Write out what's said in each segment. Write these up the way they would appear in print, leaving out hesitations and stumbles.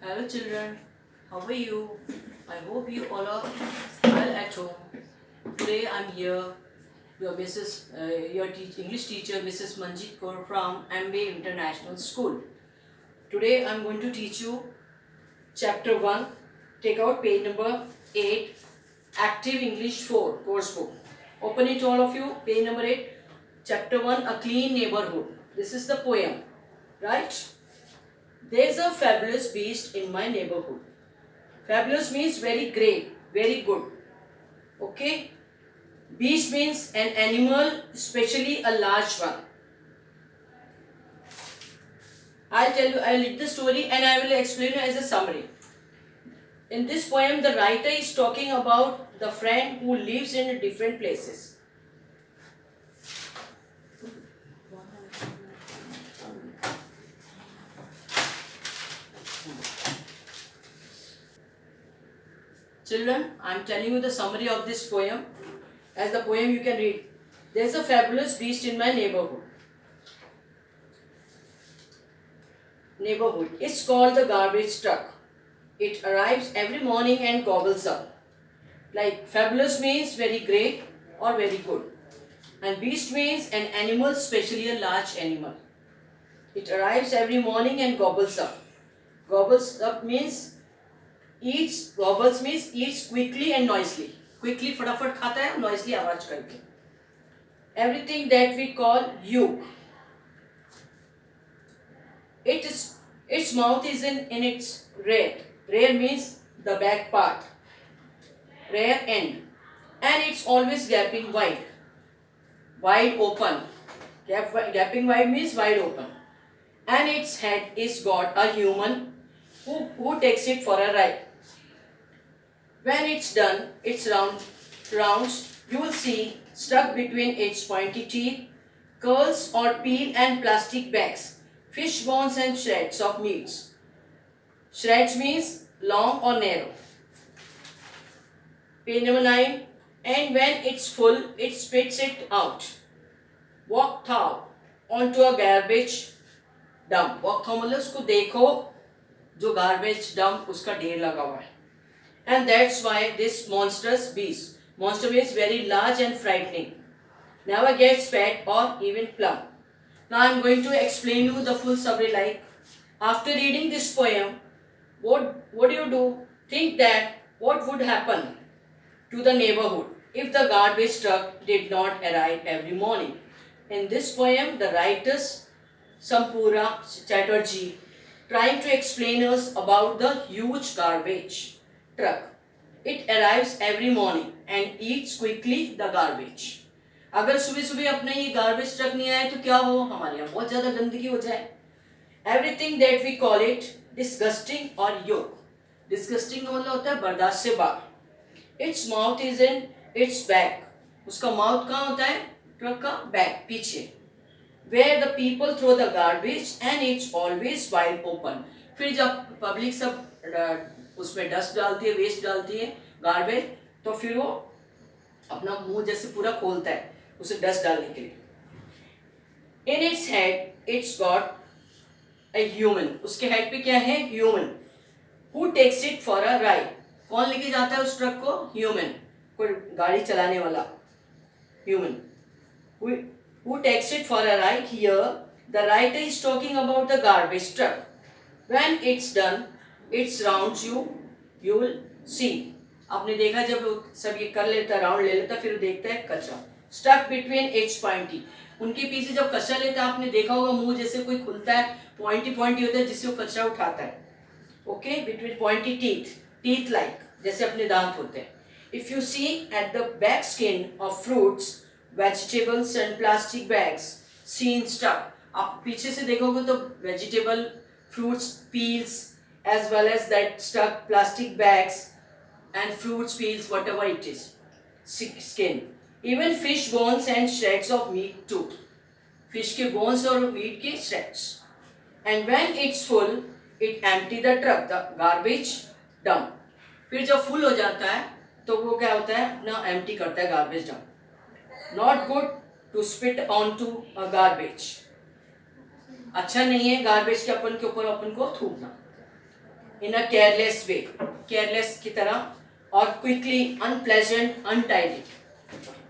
Hello children, how are you? I hope you all are well at home. Today I'm here, your English teacher Mrs. Manjeet Kaur from MBA International School. Today I'm going to teach you chapter 1. Take out page number 8, Active English 4 course book. Open it all of you, page number 8, chapter 1, A Clean Neighborhood. This is the poem, right? There's a fabulous beast in my neighborhood. Fabulous means very great, very good. Okay? Beast means an animal, especially a large one. I'll read the story and I will explain it as a summary. In this poem, the writer is talking about the friend who lives in different places. Children, I am telling you the summary of this poem. As the poem you can read. There's a fabulous beast in my neighborhood. It's called the garbage truck. It arrives every morning and gobbles up. Like fabulous means very great or very good. And beast means an animal, especially a large animal. It arrives every morning and gobbles up. Gobbles up means eats. Gobbles means eats quickly and noisily. Quickly फटाफट खाता है, noisily आवाज करके. Everything that we call yolk. Its mouth is in its rear. Rear means the back part. Rear end. And it's always gaping wide. Wide open. Gapping wide means wide open. And its head is got a human who takes it for a ride. When it's done, its rounds, you will see stuck between its pointy teeth, curls or peel and plastic bags, fish bones and shreds of meats. Shreds means long or narrow. Page number 9. And when it's full, it spits it out. Walk thou onto a garbage dump. Walk thou मतलब उसको देखो जो garbage dump उसका ढेर लगा हुआ है. And that's why this monstrous beast, monster means very large and frightening, never gets fat or even plump. Now I am going to explain you the full summary. Like after reading this poem, what do you do? Think that what would happen to the neighborhood if the garbage truck did not arrive every morning. In this poem, the writers Sampura Chatterjee trying to explain us about the huge garbage truck. It arrives every morning and eats quickly the garbage. अगर सुबह सुबह अपने ये garbage truck नहीं आए तो क्या हो, हमारे यहाँ बहुत ज़्यादा गंदगी हो जाए. Everything that we call it disgusting or yoke. Disgusting का मतलब होता है बर्दाश्त से बाहर. Its mouth is in its back. उसका माउथ कहाँ होता है? ट्रक का बैक, पीछे. Where the people throw the garbage and it's always wide open. फिर जब पब्लिक सब उसमें डस्ट डालती है, वेस्ट डालती है, गार्बेज, तो फिर वो अपना मुंह जैसे पूरा खोलता है उसे डस्ट डालने के लिए. In its head, it's got a human. उसके हेड पे क्या है? Human. Who takes it for a ride? कौन लेके जाता है उस ट्रक को? Human. कोई गाड़ी चलाने वाला. Human. Who takes it for a ride? Here, the writer is talking about the garbage truck. When it's done, its rounds you will see. आपने देखा जब सब ये कर लेता, राउंड ले लेता, फिर देखता है कचरा. Stuck between its pointy. उनके पीछे जब कचरा लेता है, आपने देखा होगा मुंह जैसे कोई खुलता है, पॉइंटी होता है जिससे वो कचरा उठाता है. Okay, between pointy teeth like, जैसे अपने दांत होते हैं. If you see at the back skin of fruits, vegetables and plastic bags seen stuck, आप पीछे से देखोगे तो vegetable, fruits, peels as well as that stuck plastic bags and fruits, peels, whatever it is, skin. Even fish bones and shreds of meat too. Fish के bones और meat के shreds. And when it's full, it empty the truck, the garbage dump. फिर जब full हो जाता है तो वो क्या होता है, अपना empty करता है garbage dump. Not good to spit onto a garbage. अच्छा नहीं है garbage के ऊपर अपन को थूकना. in a careless way, careless की तरह, or quickly, unpleasant, untidy.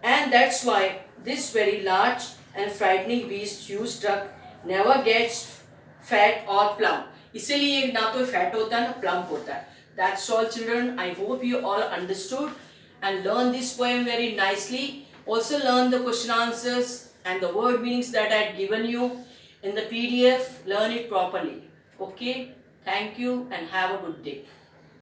And that's why this very large and frightening beast huge truck never gets fat or plump. इसीलिए ना तो fat होता है ना plump होता है. That's all, children. I hope you all understood and learned this poem very nicely. Also learn the question answers and the word meanings that I had given you in the PDF. Learn it properly. Okay? Thank you and have a good day.